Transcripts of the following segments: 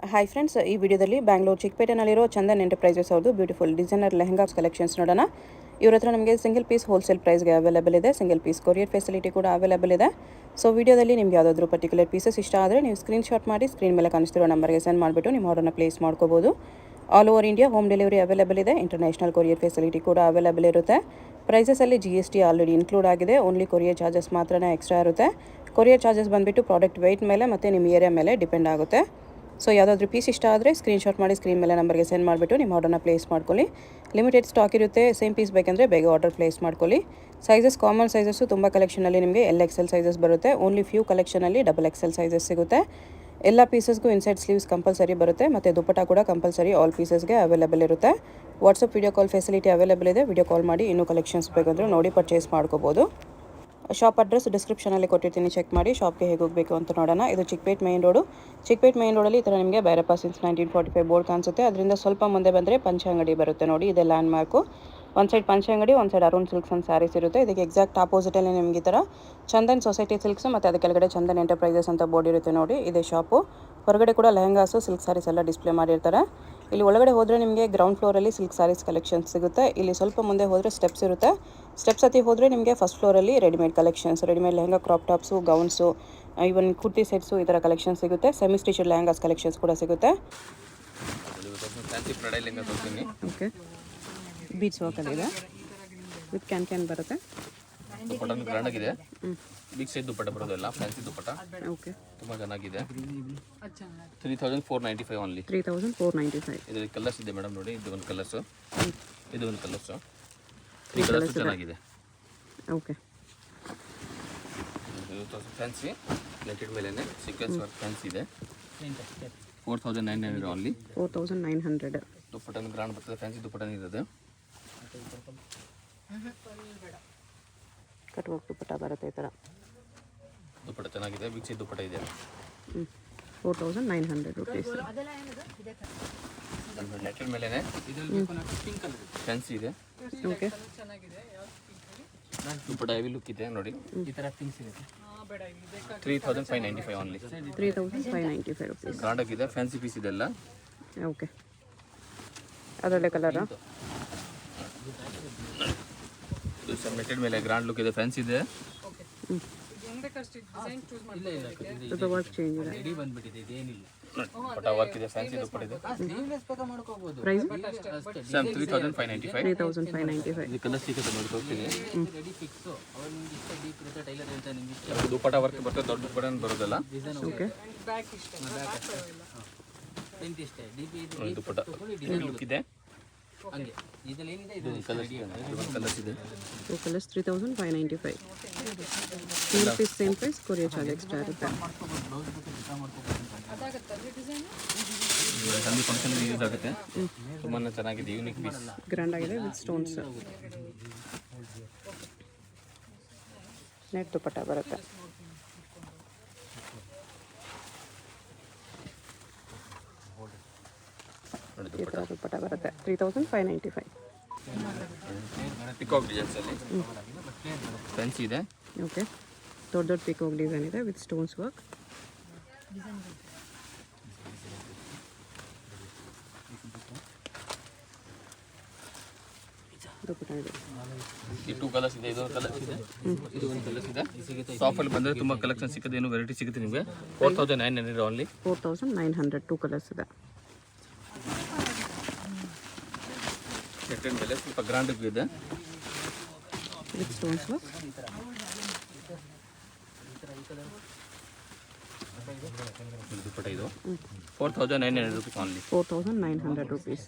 Hi friends, ಈ ವಿಡಿಯೋದಲ್ಲಿ Bangalore ಚಿಕ್ಕಪೇಟೆನಲ್ಲಿರೋ Chandan enterprises ಅವ್ರದ್ದು ಬ್ಯೂಟಿಫುಲ್ ಡಿಸೈನರ್ ಲೆಹಂಗಾಸ್ ಕಲೆಕ್ಷನ್ಸ್ ನೋಡೋಣ. ಇವ್ರ ಹತ್ರ ನಮಗೆ ಸಿಂಗಲ್ ಪೀಸ್ ಹೋಲ್ಸೇಲ್ ಪ್ರೈಸ್ಗೆ ಅವೈಲೇಬಲ್ ಇದೆ. ಸಿಂಗಲ್ ಪೀಸ್ ಕೊರಿಯರ್ ಫೆಸಿಲಿಟಿ ಕೂಡ ಅವೈಲೇಬಲ್ ಇದೆ. ಸೊ ವಿಡಿಯೋದಲ್ಲಿ ನಿಮ್ಗೆ ಯಾವುದಾದ್ರೂ ಪರ್ಟಿಕ್ಯುಲರ್ ಪೀಸಸ್ ಇಷ್ಟ ಆದರೆ ನೀವು ಸ್ಕ್ರೀನ್ಶಾಟ್ ಮಾಡಿ ಸ್ಕ್ರೀನ್ ಮೇಲೆ ಕಾಣಿಸ್ತಿರೋ ನಂಬರ್ಗೆ ಸೆಂಡ್ ಮಾಡಿಬಿಟ್ಟು ನಿಮ್ಮ ಆರ್ಡರ್ನ ಪ್ಲೇಸ್ ಮಾಡ್ಕೋಬೋದು. All over India home delivery available ಇದೆ. ಇಂಟರ್ನ್ಯಾಷನಲ್ ಕೊರಿಯರ್ ಫೆಸಿಲಿಟಿ ಕೂಡ ಅವೈಲೇಬಲ್ ಇರುತ್ತೆ. ಪ್ರೈಸಸಲ್ಲಿ GST ಆಲ್ರೆಡಿ ಇನ್ಕ್ಲೂಡ್ ಆಗಿದೆ. ಓನ್ಲಿ ಕೊರಿಯರ್ ಚಾರ್ಜಸ್ ಮಾತ್ರನೇ ಎಕ್ಸ್ಟ್ರಾ ಇರುತ್ತೆ. ಕೊರಿಯರ್ ಚಾರ್ಜಸ್ ಬಂದುಬಿಟ್ಟು ಪ್ರಾಡಕ್ಟ್ ವೆಯ್ಟ್ ಮೇಲೆ ಮತ್ತು ನಿಮ್ಮ ಏರಿಯಾ ಮೇಲೆ ಡಿಪೆಂಡ್ ಆಗುತ್ತೆ. ಸೊ ಯಾವುದಾದ್ರೂ ಪೀಸ್ ಇಷ್ಟ ಆದರೆ ಸ್ಕ್ರೀನ್ಶಾಟ್ ಮಾಡಿ ಸ್ಕ್ರೀನ್ ಮೇಲೆ ನಂಬರ್ಗೆ ಸೆಂಡ್ ಮಾಡಿಬಿಟ್ಟು ನಿಮ್ಮ ಆರ್ಡರ್ನ ಪ್ಲೇಸ್ ಮಾಡ್ಕೊಳ್ಳಿ. ಲಿಮಿಟೆಡ್ ಸ್ಟಾಕ್ ಇರುತ್ತೆ. ಸೇಮ್ ಪೀಸ್ ಬೇಕಂದರೆ ಬೇಗ ಆರ್ಡರ್ ಪ್ಲೇಸ್ ಮಾಡ್ಕೊಳ್ಳಿ. ಸೈಜಸ್ ಕಾಮನ್ ಸೈಜಸ್ಸು ತುಂಬ ಕಲೆಕ್ಷನಲ್ಲಿ ನಿಮಗೆ LXL ಸೈಜಸ್ ಬರುತ್ತೆ. ಓನ್ಲಿ ಫ್ಯೂ ಕಲೆಕ್ಷನಲ್ಲಿ XXL ಸೈಜಸ್ ಸಿಗುತ್ತೆ. ಎಲ್ಲ ಪೀಸಸ್ಗೂ ಇನ್ಸೈಡ್ ಸ್ಲೀವ್ಸ್ ಕಂಪಲ್ಸರಿ ಬರುತ್ತೆ ಮತ್ತು ದುಪ್ಪಟ್ಟ ಕೂಡ ಕಂಪಲ್ಸರಿ ಆಲ್ ಪೀಸಸ್ಗೆ ಅವೈಲೇಬಲ್ ಇರುತ್ತೆ. WhatsApp video call facility available ಇದೆ. ವಿಡಿಯೋ ಕಾಲ್ ಮಾಡಿ ಇನ್ನೂ ಕಲೆಕ್ಷನ್ಸ್ ಬೇಕಂದರೆ ನೋಡಿ ಪರ್ಚೇಸ್ ಮಾಡ್ಕೋಬೋದು. ಶಾಪ್ ಅಡ್ರೆಸ್ ಡಿಸ್ಕ್ರಿಪ್ಷನಲ್ಲಿ ಕೊಟ್ಟಿರ್ತೀನಿ, ಚೆಕ್ ಮಾಡಿ. ಶಾಪ್ಗೆ ಹೇಗೆ ಹೋಗಬೇಕು ಅಂತ ನೋಡೋಣ. ಇದು Chickpet main road. Chickpet main ರೋಡಲ್ಲಿ ಈ ಥರ ನಿಮಗೆ ಭೈರಪ್ಪ ಸಿನ್ಸ್ 1945 ಬೋರ್ಡ್ ಕಾಣಿಸುತ್ತೆ. ಅದರಿಂದ ಸ್ವಲ್ಪ ಮುಂದೆ ಬಂದರೆ ಪಂಚೆ ಅಂಗಡಿ ಬರುತ್ತೆ ನೋಡಿ. ಇದೆ ಲ್ಯಾಂಡ್ ಮಾರ್ಕು. ಒಂದು ಸೈಡ್ ಪಂಚೆ ಅಂಗಡಿ, ಒಂದು side Arun silks and saris ಇರುತ್ತೆ. ಇದಕ್ಕೆ ಎಕ್ಸಾಕ್ಟ್ ಆಪೋಸಿಟಲ್ಲಿ ನಿಮಗೆ ಈ ಥರ ಚಂದನ್ ಸೊಸೈಟಿ ಸಿಲ್ಕ್ಸ್ ಮತ್ತು ಅದಕ್ಕೆ ಕೆಳಗಡೆ ಚಂದನ್ ಎಂಟರ್ಪ್ರೈಸಸ್ ಅಂತ ಬೋರ್ಡ್ ಇರುತ್ತೆ ನೋಡಿ. ಇದೆ ಶಾಪು. ಹೊರಗಡೆ ಕೂಡ ಲೆಹಂಗಾಸು ಸಿಲ್ಕ್ ಸ್ಯಾರೀಸ್ ಎಲ್ಲ ಡಿಸ್ಪ್ಲೇ ಮಾಡಿರ್ತಾರೆ. ಇಲ್ಲಿ ಒಳಗಡೆ ಹೋದರೆ ನಿಮಗೆ ಗ್ರೌಂಡ್ ಫ್ಲೋರಲ್ಲಿ ಸಿಲ್ಕ್ ಸ್ಯಾರೀಸ್ ಕಲೆಕ್ಷನ್ಸ್ ಸಿಗುತ್ತೆ. ಇಲ್ಲಿ ಸ್ವಲ್ಪ ಮುಂದೆ ಹೋದರೆ ಸ್ಟೆಪ್ಸ್ ಇರುತ್ತೆ. ಸ್ಟೆಪ್ಸ್ ಹತ್ತಿ ಹೋದರೆ ನಿಮಗೆ ಫಸ್ಟ್ ಫ್ಲೋರಲ್ಲಿ readymade collections, readymade lehenga, crop tops, gowns, even kurti sets ಈ ಥರ ಕಲೆಕ್ಷನ್ಸ್ ಸಿಗುತ್ತೆ. ಸೆಮಿ ಸ್ಟಿಚಡ್ ಲೆಹಂಗಾಸ್ ಕಲೆಕ್ಷನ್ಸ್ ಕೂಡ ಸಿಗುತ್ತೆ. ಓಕೆ, ಬೀಚ್ ವರ್ಕಲ್ಲಿ ಇದೆ. ವಿತ್ ಕ್ಯಾನ್ ಬರುತ್ತೆ. ದುಪ್ಪಟ್ಟ ಗ್ರ್ಯಾಂಡ್ ಆಗಿದೆ. ಬಿಗ್ ಸೈಜ್ ದುಪ್ಪಟ್ಟ ಬರೋದಲ್ಲ, ಫ್ಯಾನ್ಸಿ ದುಪ್ಪಟ್ಟ. ಓಕೆ, ತುಂಬಾ ಚೆನ್ನಾಗಿದೆ. 3495 ಓನ್ಲಿ. 3495. ಇದರಲ್ಲಿ ಕಲರ್ಸ್ ಇದೆ ಮೇಡಮ್ ನೋಡಿ. ಇದು ಒಂದು ಕಲರ್ಸ್, ಇದು ಒಂದು ಕಲರ್ಸ್. 3 ಕಲರ್ಸ್ ಚೆನ್ನಾಗಿದೆ. ಓಕೆ, ಇದು ಫ್ಯಾನ್ಸಿ ಪ್ಲೇಟೆಡ್ ಮೇಲೆನೆ ಸೀಕ್ವೆನ್ಸ್ ವರ್ಕ್ ಫ್ಯಾನ್ಸಿ ಇದೆ. 4900 ಓನ್ಲಿ. 4900. ದುಪ್ಪಟ್ಟ ಗ್ರ್ಯಾಂಡ್ ಬರ್ತದೆ. ಫ್ಯಾನ್ಸಿ ದುಪ್ಪಟ್ಟ ಇರೋದು. ಕಟ್ ವರ್ಕ್ ದುಪ್ಪಟ್ಟ ಬರುತ್ತೆ ಈ ಥರ. ದುಪ್ಪಟ್ಟ ಚೆನ್ನಾಗಿದೆ. ಬಿಗ್ ಸೈಜ್ ದುಪ್ಪಟ್ಟ ಇದೆ. 4900 ರುಪೀಸ್. ನೆಟ್ಟೆಡ್ ಮೇಲೆನೆ ಫ್ಯಾನ್ಸಿ ಇದೆ. ಓಕೆ, ದುಪ್ಪಟ್ಟ ಹೆವಿ ಲುಕ್ ಇದೆ ನೋಡಿ. ಈ ತರ ಪಿಂಕ್ಸ್ ಇದೆ. 3595 ಓನ್ಲಿ. 3595 ರುಪೀಸ್. ಗ್ರ್ಯಾಂಡ್ ಆಗಿದೆ. ಫ್ಯಾನ್ಸಿ ಪೀಸ್ ಇದೆಲ್ಲ. ಓಕೆ, ಅದರಲ್ಲೇ ಕಲರಾ? ಇದು ಸಬ್ಮಿಟೆಡ್ ಮೇಲೆ ಗ್ರ್ಯಾಂಡ್ ಲುಕ್ ಇದೆ. ಫ್ಯಾನ್ಸಿ ಇದೆ. ಸ್ವಲ್ಪ ವರ್ಕ್ ಚೇಂಜ್ ಇದೆ. ದುಪ್ಪಟ್ಟ ವರ್ಕ್ ಇದೆ. ಫ್ಯಾನ್ಸಿ ದುಪ್ಪಟ್ಟ ಇದೆ. ಪ್ರೈಸ್ 3595. 3595. ಇದು ಕಲರ್ ಸಿಗುತ್ತೆ ನೋಡಿ, ತೋರಿಸ್ತೀನಿ. ದುಪ್ಪಟ್ಟ ವರ್ಕ್ ಬರ್ತದೆ. ದೊಡ್ಡ ದುಪ್ಪಟ್ಟ ಬರೋದಲ್ಲ. ಓಕೆ, ದುಪ್ಪಟ್ಟ ಲುಕ್ ಇದೆ. ಕಲರ್ಸ್ ಇದೆ. Two colours 3595. Single piece same price. Courier charge extra ಇರುತ್ತೆ. ಸಂಧಿ ಫಂಕ್ಷನ್ ಯೂಸ್ ಆಗುತ್ತೆ. ತುಂಬಾ ಚೆನ್ನಾಗಿದೆ. Unique piece. ಗ್ರ್ಯಾಂಡ್ ಆಗಿದೆ ವಿತ್ ಸ್ಟೋನ್ಸ್. ನೆಟ್ ದುಪ್ಪಟ್ಟ ಬರುತ್ತೆ. ಈ ಥರ ದುಪ್ಪಟ್ಟ ಬರುತ್ತೆ. 3595. ಪಿಕಾಕ್ ಡಿಸೈನ್ಸ್ ಅಲ್ಲಿ ಫ್ಯಾನ್ಸಿ ಇದೆ. ಓಕೆ, ದೊಡ್ಡ ದೊಡ್ಡ ಪಿಕಾಕ್ ಡಿಸೈನ್ ಇದೆ ವಿತ್ ಸ್ಟೋನ್ಸ್ ವರ್ಕ್. ದುಪ್ಪಟ್ಟ ಇದೆ. ಈ 2 ಕಲರ್ಸ್ ಇದೆ. ಇದು ಕಲರ್ಸ್ ಇದೆ. ಇದು ಒಂದು ಕಲರ್ಸ್ ಇದೆ. ಶಾಪಲ್ಲಿ ಬಂದರೆ ತುಂಬ ಕಲೆಕ್ಷನ್ ಸಿಗುತ್ತೆ. ಏನು ವೆರೈಟಿ ಸಿಗುತ್ತೆ ನಿಮಗೆ. 4900 ಓನ್ಲಿ. 4900. 2 ಕಲರ್ಸ್ ಇದೆ. ಸೆಕೆಂಡ್ ಮೇಲೆ ಸ್ವಲ್ಪ ಗ್ರ್ಯಾಂಡ್ ಇದೆ ವಿತ್ ಸ್ಟೋನ್ಸ್ ವರ್ಕ್. ದುಪ್ಪಟ್ಟ ಇದು 4900 ರುಪೀಸ್ ಓನ್ಲಿ. 4900 ರುಪೀಸ್.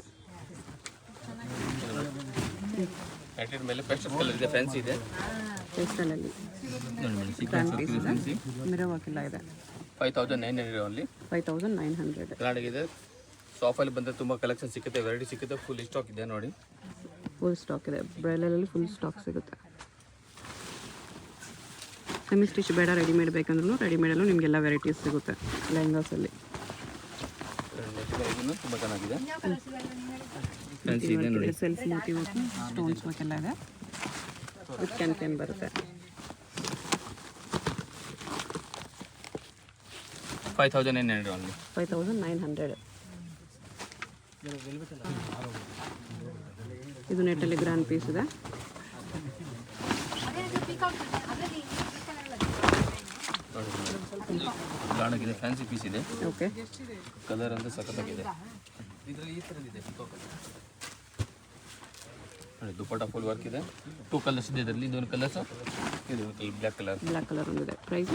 ಸೆಕೆಂಡ್ ಮೇಲೆ ಪೇಸ್ಟಲ್ ಕಲರ್ ಇದೆ. ಫ್ಯಾನ್ಸಿ ಇದೆ. ಪೇಸ್ಟಲಲ್ಲಿ ಗ್ರ್ಯಾಂಡ್ ಪೀಸ್ ಇದೆ. ಮಿರರ್ ವರ್ಕ್ ಎಲ್ಲ ಇದೆ. 5900 ಓನ್ಲಿ. 5900. ಗ್ರ್ಯಾಂಡ್ ಆಗಿದೆ. ಶಾಪಲ್ಲಿ ಬಂದರೆ ತುಂಬ ಕಲೆಕ್ಷನ್ ಸಿಗುತ್ತೆ, ವೆರೈಟಿ ಸಿಗುತ್ತೆ. ಫುಲ್ ಸ್ಟಾಕ್ ಇದೆ ನೋಡಿ. ಫುಲ್ ಸ್ಟಾಕ್ ಇದೆ. ಬ್ರೈಡಲಲ್ಲಿ ಫುಲ್ ಸ್ಟಾಕ್ ಸಿಗುತ್ತೆ. ಸೆಮಿ ಸ್ಟಿಚ್ ಬೇಡ, ರೆಡಿಮೇಡ್ ಬೇಕಂದ್ರೂ ರೆಡಿಮೇಡಲ್ಲೂ ನಿಮಗೆಲ್ಲ ವೆರೈಟೀಸ್ ಸಿಗುತ್ತೆ ಲೆಹಂಗಾಸಲ್ಲಿ. ತುಂಬ ಚೆನ್ನಾಗಿದೆ. ಫ್ಯಾನ್ಸಿ ಇದೆ ನೋಡಿ. Self Moti work, stones work ಎಲ್ಲ ಇದೆ. ವಿತ್ ಕ್ಯಾನ್ ಬರುತ್ತೆ. 5,900 only. 5,900. ಇದು ನೆಟ್ಟಲ್ಲಿ ಗ್ರ್ಯಾಂಡ್ ಪೀಸ್ ಇದೆ. ಗಾಣಗಿದೆ, ಫ್ಯಾನ್ಸಿ ಪೀಸ್ ಇದೆ. ಓಕೆ, ಕಲರ್ ಅಂದ್ರೆ ಸಖತ್ತಾಗಿದೆ. ನೋಡಿ ದುಪ್ಪಟ್ಟ ಫುಲ್ ವರ್ಕ್ ಇದೆ. 2 ಕಲರ್ಸ್ ಇದೆ ಇದರಲ್ಲಿ. ಇದೊಂದು ಕಲರ್ಸ್, ಇದು ಬ್ಲ್ಯಾಕ್ ಕಲರ್ ಒಂದಿದೆ. ಪ್ರೈಸ್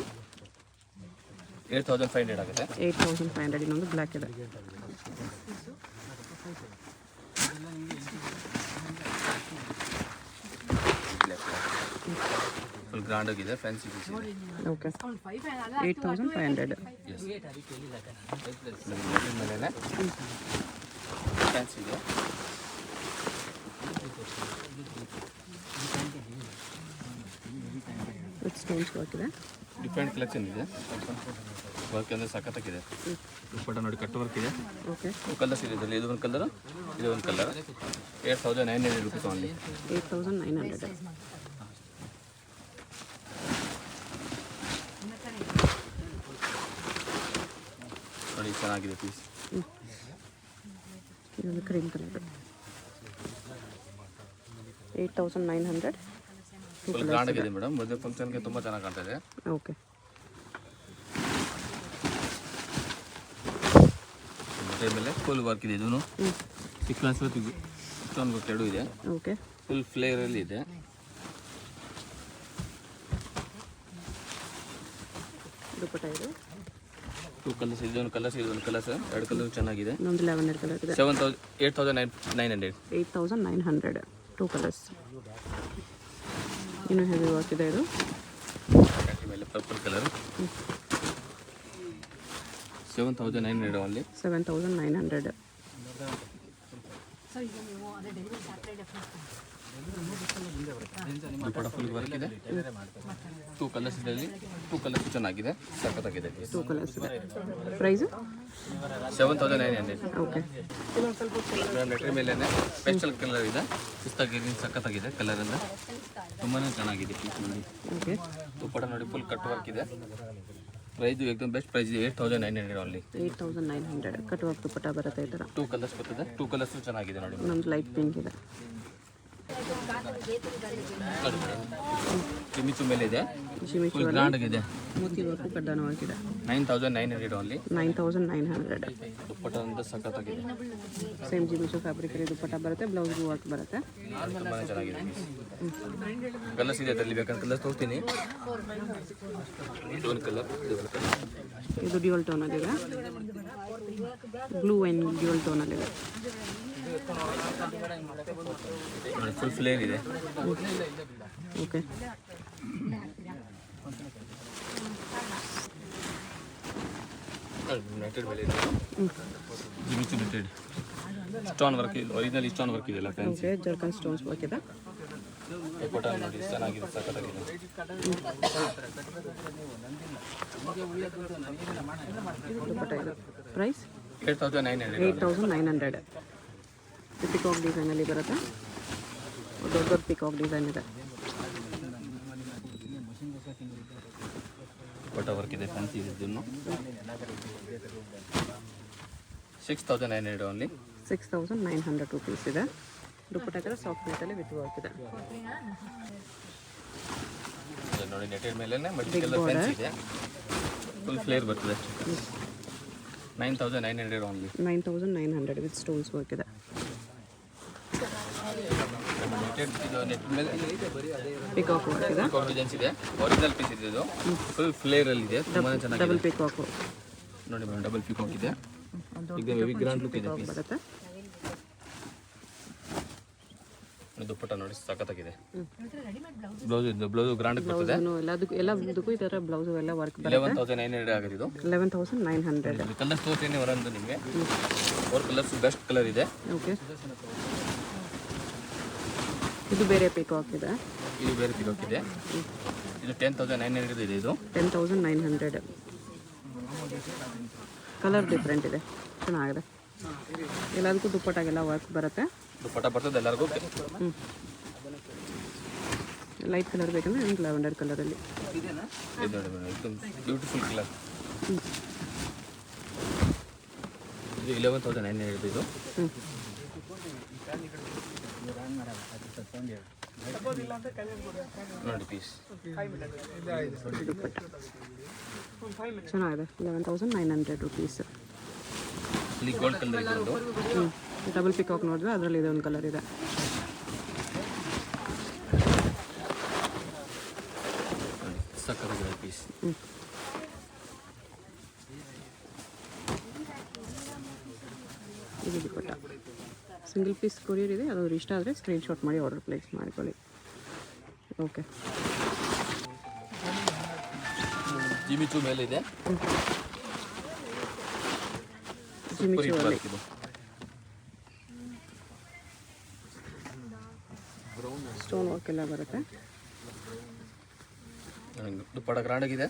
8,500 ಆಗುತ್ತೆ. 8,500. ಇನ್ನೊಂದು ಬ್ಲ್ಯಾಕ್ ಇದೆ. ಫುಲ್ ಗ್ರ್ಯಾಂಡ್ ಆಗಿದೆ, ಫ್ಯಾನ್ಸಿ ಪೀಸ್ ಇದೆ. ಓಕೆ, 8,500. ಮೇಲೆ ಫ್ಯಾನ್ಸಿ ಇದೆ. ವಿತ್ ಸ್ಟೋನ್ಸ್ ವರ್ಕ್ ಇದೆ. ಡಿಫ್ರೆಂಟ್ ಕಲೆಕ್ಷನ್ ಇದೆ. ವರ್ಕ್ ಅಂದರೆ ಸಖತ್ತಾಗಿದೆ. ದುಪ್ಪಟ್ಟ ನೋಡಿ ಕಟ್ ವರ್ಕ್ ಇದೆ. ಓಕೆ, 2 ಕಲರ್ಸ್ ಇದೆ ಇದರಲ್ಲಿ. ಇದು ಒಂದು ಕಲರ್, ಇದು ಒಂದು ಕಲರ್. 8,900 rupees only. 8,900. ನೋಡಿ ಚೆನ್ನಾಗಿದೆ ಪೀಸ್. ಇದೊಂದು ಕ್ರೀಮ್ ಕಲರ್. 8,900. ಫುಲ್ ಗ್ರ್ಯಾಂಡ್ ಆಗಿದೆ ಮೇಡಮ್. ಮದುವೆ ಫಂಕ್ಷನ್ಗೆ ತುಂಬ ಚೆನ್ನಾಗಿ ಕಾಣ್ತಾ ಇದೆ. ಓಕೆ, ಮದುವೆ ಮೇಲೆ ಫುಲ್ ವರ್ಕ್ ಇದೆ. ಇದೂ ಸೀಕ್ವೆನ್ಸ್ ವರ್ಕ್, ಸ್ಟೋನ್ ವರ್ಕ್ ಎರಡೂ ಇದೆ. ಓಕೆ, ಫುಲ್ ಫ್ಲೇರಲ್ಲಿ ಇದೆ. ದುಪ್ಪಟ್ಟ ಇದು 2 ಕಲರ್ಸ್, ಇದೊಂದು ಕಲರ್ಸ್, ಇದೊಂದು ಕಲರ್ಸ್. 2 ಕಲರ್ ಚೆನ್ನಾಗಿದೆ. ಇನ್ನೊಂದು ಲ್ಯಾವೆಂಡರ್ ಕಲರ್ ಇದೆ. 8,900. 8,900. 2 ಕಲರ್ಸ್. ಇನ್ನೂ ಹೆವಿ ವರ್ಕ್ ಇದೆ. ಇದು ಮೇಲೆ ಪರ್ಪಲ್ ಕಲರ್. 7,900 only. 7,900. ದುಪ್ಪಟ್ಟ ಫುಲ್ ವರ್ಕ್ ಇದೆ. 2 ಕಲರ್ಸ್ ಇದರಲ್ಲಿ. 2 ಕಲರ್ಸ್ ಚೆನ್ನಾಗಿದೆ, ಸಖತ್ತಾಗಿದೆ. 2 ಕಲರ್ಸ್ ಇದೆ. ಪ್ರೈಸು 7,900. ಓಕೆ, ಲೆಟರ್ ಮೇಲೆ ಪೆಸ್ಟಲ್ ಕಲರ್ ಇದೆ. ಸುಸ್ತಾಗಿ ಸಖತ್ತಾಗಿದೆ. ಕಲರ್ ಎಲ್ಲ ತುಂಬಾ ಚೆನ್ನಾಗಿದೆ ಪೀಸ್ ನೋಡಿ. ಓಕೆ, ದುಪ್ಪಟ್ಟ ನೋಡಿ ಫುಲ್ ಕಟ್ ವರ್ಕ್ ಇದೆ. ಪ್ರೈಸ್ ಏಕದಮ್ ಬೆಸ್ಟ್ ಪ್ರೈಸ್ ಇದೆ. 8,900 only. 8,900. ಕಟ್ ವರ್ಕ್ ದುಪ್ಪಟ್ಟ ಬರುತ್ತೆ ಈ ಥರ. 2 ಕಲರ್ಸ್ ಬರ್ತದೆ. 2 ಕಲರ್ಸ್ ಚೆನ್ನಾಗಿದೆ ನೋಡಿ. ಇನ್ನೊಂದು ಲೈಟ್ ಪಿಂಕ್ ಇದೆ. ಜಿಮಿಚು ಮೇಲೆ ಇದೆ. ಶಿಮಿಚು ಫುಲ್ ಗ್ರ್ಯಾಂಡ್ ಆಗಿದೆ. ಮೋತಿ ವರ್ಕು ಕಡ್ಡಾನ ವರ್ಕ್ ಇದೆ. 9,900 only. 9,900. ದುಪ್ಪಟ್ಟ ಅಂತ ಸಖತ್ತಾಗಿದೆ. ಸೇಮ್ ಜಿಮಿಚು ಫ್ಯಾಬ್ರಿಕಲ್ಲಿ ದುಪ್ಪಟ್ಟ ಬರುತ್ತೆ. ಬ್ಲೌಸ್ಗೂ ವರ್ಕ್ ಬರುತ್ತೆ. ತುಂಬಾ ಚೆನ್ನಾಗಿದೆ. ಕಲರ್ಸ್ ಇದೆ ಅದರಲ್ಲಿ. ಬೇಕಾದ್ರೆ ಕಲರ್ಸ್ ತೋರಿಸ್ತೀನಿ. ಇದೊಂದು ಕಲರ್, ಇದೊಂದು ಕಲರ್. ಇದು ಡ್ಯೂಯಲ್ ಟೋನಲ್ಲಿದೆ. ಬ್ಲೂ ಆ್ಯಂಡ್ ಡ್ಯೂಯಲ್ ಟೋನಲ್ಲಿದೆ. ಫುಲ್ ಫ್ಲೇರ್ ಇದೆ. ಓಕೆ, ನೆಟೆಡ್ ಮೇಲೆ ಇದೆ. ಜಿಮಿಚು netted stone work. Original stone work ಇದೆಲ್ಲ fancy. Okay, zircon stones work ಇದೆ. ದುಪ್ಪಟ್ಟ ನೋಡಿ ಚೆನ್ನಾಗಿದೆ, ಸಖತ್ತಾಗಿದೆ. ದುಪ್ಪಟ್ಟ ಇದು. ಪ್ರೈಸ್ 8,900. 8,900. ಪಿಕಾಕ್ ಡಿಸೈನಲ್ಲಿ ಬರುತ್ತೆ. ದೊಡ್ಡ ದೊಡ್ಡ ಪಿಕಾಕ್ ಡಿಸೈನ್ ಇದೆ. ದುಪ್ಪಟ್ಟ ವರ್ಕ್ ಇದೆ, ಫ್ಯಾನ್ಸಿ ಇದೆ. ಇದನ್ನು 6,900 only. 6,900 rupees ಇದೆ. ದುಪ್ಪಟ್ಟ ಕಲರ್ ಸಾಫ್ಟ್ ನೆಟ್ಟಲ್ಲಿ ವಿತ್ ವರ್ಕ್ ಇದೆ. ನೋಡಿ ನೆಟೆಡ್ ಮೇಲೆ ಮಲ್ಟಿ ಕಲರ್ ಫ್ಯಾನ್ಸಿ ಇದೆ. ಫುಲ್ ಫ್ಲೇರ್ ಬರ್ತದೆ. 9,900 only. 9,900 ವಿತ್ ಸ್ಟೋನ್ಸ್ ವರ್ಕ್ ಇದೆ. ನೆಟೆಡ್ ಮೇಲೆ ಪಿಕಾಕ್ ವರ್ಕ್ ಇದೆ. ಡಿಸೈನ್ಸ್ ಇದೆ. ಒರಿಜಿನಲ್ ಪೀಸ್ ಇದೆ. ಇದು ಫುಲ್ ಫ್ಲೇರ್ ಅಲ್ಲಿ ಇದೆ. ತುಂಬಾ ಚೆನ್ನಾಗಿದೆ. ಡಬಲ್ ಪಿಕಾಕ್ ನೋಡಿ ಮೇಡಮ್, ಡಬಲ್ ಪಿಕಾಕ್ ಇದೆ. ಈಗ ಹೆವಿ ಗ್ರ್ಯಾಂಡ್ ಲುಕ್ ಇದೆ ಪೀಸ್. ಬರುತ್ತೆ. ದುಪ್ಪಟ್ಟ ನೋಡಿ ಸಖತ್ತಾಗಿದೆ. ಬ್ಲೌಸ್ ಗ್ರ್ಯಾಂಡ್ ಬರ್ತದೆ. ಎಲ್ಲದಕ್ಕೂ ಈ ಥರ ಬ್ಲೌಸು ಎಲ್ಲ ವರ್ಕ್ ಬರುತ್ತೆ. 11,900 ಆಗಿದೆ ಇದು. 11,900. ಕಲರ್ಸ್ ತೋರಿಸ್ತೀನಿ ಹೊರಂದು ನಿಮಗೆ. 4 ಕಲರ್ಸ್ ಬೆಸ್ಟ್ ಕಲರ್ ಇದೆ. ಓಕೆ, ಇದು ಬೇರೆ ಪಿಕಾಕ್ ಇದೆ. ಇದು ಬೇರೆ ಪಿಕಾಕ್ ಇದೆ. ಇದು 10,900 ಇದೆ. ಇದು 10,900. ಕಲರ್ ಡಿಫ್ರೆಂಟ್ ಇದೆ, ಚೆನ್ನಾಗಿದೆ. ಎಲ್ಲದಕ್ಕೂ ದುಪ್ಪಟ್ಟಾಗೆಲ್ಲ ವರ್ಕ್ ಬರುತ್ತೆ. ದುಪ್ಪಟ್ಟ ಬರ್ತದೆ ಎಲ್ಲರಿಗೂ. ಲೈಟ್ ಕಲರ್ ಬೇಕಂದ್ರೆ ನಿಮ್ಗೆ ಲ್ಯಾವೆಂಡರ್ ಕಲರಲ್ಲಿ. ಇದು ನೋಡಿ ಮೇಡಮ್, एकदम ಬ್ಯೂಟಿಫುಲ್ ಕಲರ್. ಇದು 11,900 ಇದು. ನೋಡಿ ಪೀಸ್ ಚೆನ್ನಾಗಿದೆ 11,900 ರುಪೀಸ್. ಇಲ್ಲಿ ಗೋಲ್ಡ್ ಕಲರ್ ಇದೆ ಒಂದು. ಡಬಲ್ ಪಿಕಾಕ್ ನೋಡಿದ್ರೆ ಅದರಲ್ಲಿ ಇದೆ ಒಂದು ಕಲರ್ ಇದೆ. ಸಕ್ಕತ್ತಾಗಿದೆ ಪೀಸ್. ಇದು ದುಪ್ಪಟ್ಟ ಸಿಂಗಲ್ ಪೀಸ್ ಕೊರಿಯರ್ ಇದೆ. ಅದು ಇಷ್ಟ ಆದರೆ ಸ್ಕ್ರೀನ್ಶಾಟ್ ಮಾಡಿ ಆರ್ಡರ್ ಪ್ಲೇಸ್ ಮಾಡ್ಕೊಳ್ಳಿ. ಓಕೆ, ಜಿಮಿಚು ಮೇಲೆ ಇದೆ. ಜಿಮಿಚುವಲ್ಲಿ ಸ್ಟೋನ್ ವರ್ಕ್ ಎಲ್ಲ ಬರುತ್ತೆ. ದುಪ್ಪಟ್ಟ ಗ್ರ್ಯಾಂಡ್ ಆಗಿದೆ.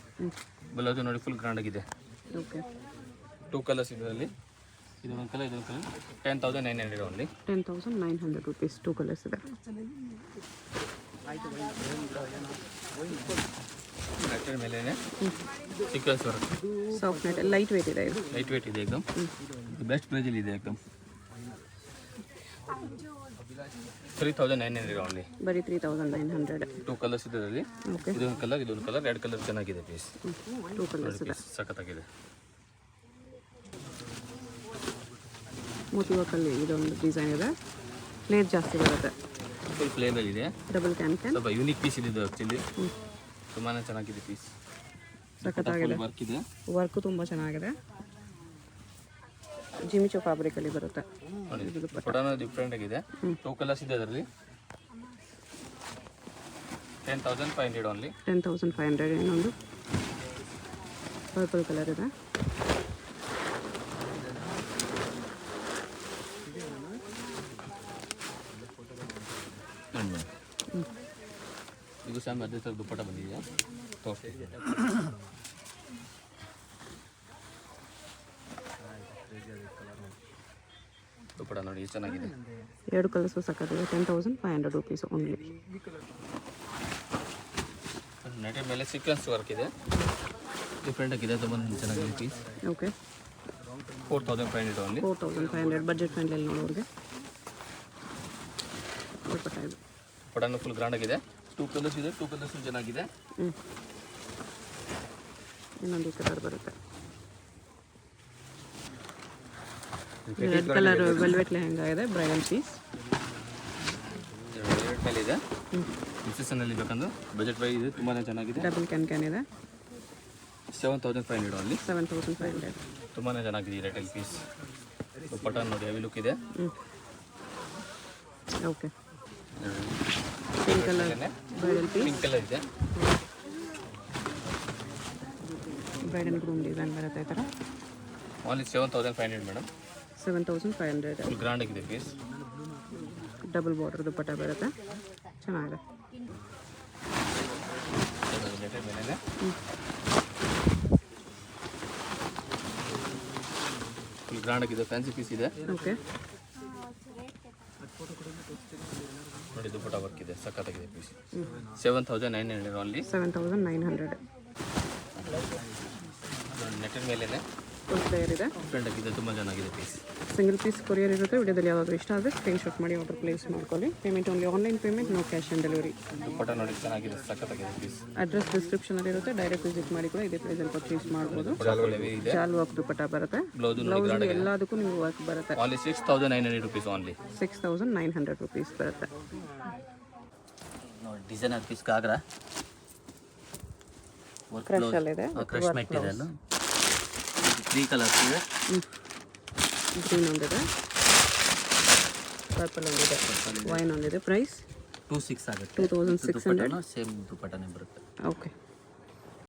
ಬ್ಲೌಸ್ ನೋಡಿ ಫುಲ್ ಗ್ರ್ಯಾಂಡ್ ಆಗಿದೆ. ಓಕೆ, 2 ಕಲರ್ಸ್ ಇದರಲ್ಲಿ. ಇದೊಂದು ಕಲರ್, ಇದೊಂದು ಕಲರ್. 10,900 ಓನ್ಲಿ. 10,900 ರುಪೀಸ್ 2 ಕಲರ್ಸ್ ಇದೆ. ನೆಟ್ಟೆಡ್ ಮೇಲೇನೆ sequence work. Soft net, light weight ಇದೆ. ಇದು ಲೈಟ್ ವೇಟ್ ಇದೆ ಏಕದಮ್. ಬೆಸ್ಟ್ ಪ್ರೈಸಲ್ಲಿ ಇದೆ ಏಕದಮ್. 3,900 ಓನ್ಲಿ. ಬರೀ 3,900. 2 ಕಲರ್ಸ್ ಇದರಲ್ಲಿ. ಓಕೆ, ಇದೊಂದು ಕಲರ್, ಇದೊಂದು ಕಲರ್. 2 ಕಲರ್ ಚೆನ್ನಾಗಿದೆ ಪೀಸ್. 2 ಕಲರ್ಸ್ ಇದೆ. ಸಖತ್ತಾಗಿದೆ. ಮೋತಿ ವರ್ಕಲ್ಲಿ ಇದೊಂದು ಡಿಸೈನ್ ಇದೆ. ಪ್ಲೇಟ್ ಜಾಸ್ತಿ ಬರುತ್ತೆ. ಫುಲ್ ಪ್ಲೇನಲ್ಲಿ ಇದೆ. ಡಬಲ್ ಕ್ಯಾನ್ ಸ್ವಲ್ಪ ಯೂನಿಕ್ ಪೀಸ್ ಇದೆ ಆ್ಯಕ್ಚುಲಿ. ತುಂಬಾ ಚೆನ್ನಾಗಿದೆ ಪೀಸ್. ಸಖತ್ತಾಗಿದೆ. ವರ್ಕ್ ಇದೆ. ವರ್ಕು ತುಂಬ ಚೆನ್ನಾಗಿದೆ. ಜಿಮಿಚು ಫ್ಯಾಬ್ರಿಕಲ್ಲಿ ಬರುತ್ತೆ. ಫೋಟೋನ ಡಿಫ್ರೆಂಟ್ ಆಗಿದೆ. 2 ಕಲರ್ಸ್ ಇದೆ ಅದರಲ್ಲಿ. 10,500 ಓನ್ಲಿ. 10,500. ಇನ್ನೊಂದು ಪರ್ಪಲ್ ಕಲರ್ ಇದೆ. ಇದು ಸ್ಯಾಮ್ ಅದೇ ಥರ ದುಪ್ಪಟ್ಟ ಬಂದಿದೆ. ತೋರಿಸ್ತೀನಿ. ದುಪ್ಪಟ್ಟ ನೋಡಿ ಎಷ್ಟು ಚೆನ್ನಾಗಿದೆ. 2 ಕಲರ್ಸು ಸಕ್ಕತ್ತಿದೆ. 10,500 ರುಪೀಸ್ ಓನ್ಲಿ. ನೆಟ್ಟೆಡ್ ಮೇಲೆ ಸೀಕ್ವೆನ್ಸ್ ವರ್ಕ್ ಇದೆ. ಡಿಫ್ರೆಂಟ್ ಆಗಿದೆ. ತುಂಬ ಚೆನ್ನಾಗಿದೆ piece. Okay, 4,500 only. 4,500 budget friendly ನೋಡೋರಿಗೆ. ದುಪ್ಪಟ್ಟ ಇದು ಪಡಾನು ಫುಲ್ ಗ್ರ್ಯಾಂಡ್ ಆಗಿದೆ. 2 ಕಲರ್ಸ್ ಇದೆ. 2 ಕಲರ್ಸ್ ಚೆನ್ನಾಗಿದೆ. ಇನ್ನೊಂದು ಕಲರ್ ಬರುತ್ತೆ. ರೆಡ್ ಕಲರ್ ವೆಲ್ವೆಟ್ ಲೆಹಂಗಾ ಇದೆ. Bridal piece. ರೆಡ್ ಮೇಲೆ ಇದೆ. ರಿಸೆಪ್ಷನಲ್ಲಿ ಬೇಕಂದ್ರೆ ಬಜೆಟ್ ಪ್ರೈಸ್ ಇದೆ. ತುಂಬಾ ಚೆನ್ನಾಗಿದೆ. ಡಬಲ್ ಕ್ಯಾನ್ ಇದೆ. 7,500 ಓನ್ಲಿ. 7,500. ತುಂಬಾ ಚೆನ್ನಾಗಿದೆ ಈ ರೇಟಲ್ಲಿ ಪೀಸ್. ದುಪ್ಪಟ್ಟ ನೋಡಿ ಹೆವಿ ಲುಕ್ ಇದೆ. Okay, pink colour bridal piece. Pink colour ಇದೆ. ಬ್ರೈಡಲ್ ಗ್ರೂಮ್ ಡಿಸೈನ್ ಬರುತ್ತೆ ಈ ಥರ. Only 7,500 madam. 7,500. ಫುಲ್ ಗ್ರ್ಯಾಂಡ್ ಆಗಿದೆ ಪೀಸ್. ಡಬಲ್ ಬಾರ್ಡರ್ ದುಪ್ಪಟ್ಟ ಬರುತ್ತೆ. ಚೆನ್ನಾಗಿದೆ. ನೆಟ್ಟೆಡ್ ಮೇಲೆ ಫುಲ್ ಗ್ರ್ಯಾಂಡ್ ಆಗಿದೆ. ಫ್ಯಾನ್ಸಿ ಪೀಸ್ ಇದೆ. ಓಕೆ, ನೋಡಿ ದುಪ್ಪಟ್ಟ ವರ್ಕ್ ಇದೆ. ಸಖತ್ತಾಗಿದೆ ಪೀಸ್. 7,900 ಓನ್ಲಿ. 7,900. ನೆಟ್ಟೆಡ್ ಮೇಲೇನೆ ಫುಲ್ ಪ್ಲೇಯರ್ ಇದೆ. ಡಿಫ್ರೆಂಟ್ ಆಗಿದೆ. ತುಂಬ ಚೆನ್ನಾಗಿದೆ ಪೀಸ್. ಸಿಂಗಲ್ ಪೀಸ್ ಕೊರಿಯರ್ ಇರುತ್ತೆ. ವಿಡಿಯೋದಲ್ಲಿ ಯಾವ್ದಾದ್ರು ಇಷ್ಟ ಆದರೆ ಸ್ಕ್ರೀನ್ಶಾಟ್ ಮಾಡಿ ಆರ್ಡರ್ ಪ್ಲೇಸ್ ಮಾಡ್ಕೊಳ್ಳಿ. Payment only online payment, no cash on delivery. Dupatta ನೋಡಿ ಚೆನ್ನಾಗಿದೆ. ಸಖತ್ತಾಗಿದೆ ಪೀಸ್. ಅಡ್ರೆಸ್ ಡಿಸ್ಕ್ರಿಪ್ಷನಲ್ಲಿ ಇರುತ್ತೆ. ಡೈರೆಕ್ಟ್ ವಿಸಿಟ್ ಮಾಡಿ ಕೂಡ ಇದೇ ಪ್ರೈಸಲ್ಲಿ ಪರ್ಚೇಸ್ ಮಾಡ್ಬೋದು. ಹೆವಿ ಇದೆ. ಜಾಲ್ ವರ್ಕ್ ದುಪ್ಪಟ್ಟ ಬರುತ್ತೆ. ಬ್ಲೌಸ್ ಬ್ಲೌಸ್ ಎಲ್ಲದಕ್ಕೂ ನಿಮಗೆ ವರ್ಕ್ ಬರುತ್ತೆ. Only 6,900 rupees only. 6,900 ರುಪೀಸ್ ಬರುತ್ತೆ. ನೋಡಿ ಡಿಸೈನರ್ ಪೀಸ್ ಕಾಗ್ರಾ ಕ್ರಶ್ ಅಲ್ಲಿದೆ. Crush material. 3 ಕಲರ್ಸ್ ಇದೆ. ಗ್ರೀನ್ ಒಂದಿದೆ, ಪರ್ಪಲ್ ಒಂದಿದೆ, ವೈನ್ ಒಂದಿದೆ. ಪ್ರೈಸ್ 2,600 ಆಗುತ್ತೆ. 2,600. ಸೇಮ್ ದುಪ್ಪಟ್ಟನೇ ಬರುತ್ತೆ. ಓಕೆ.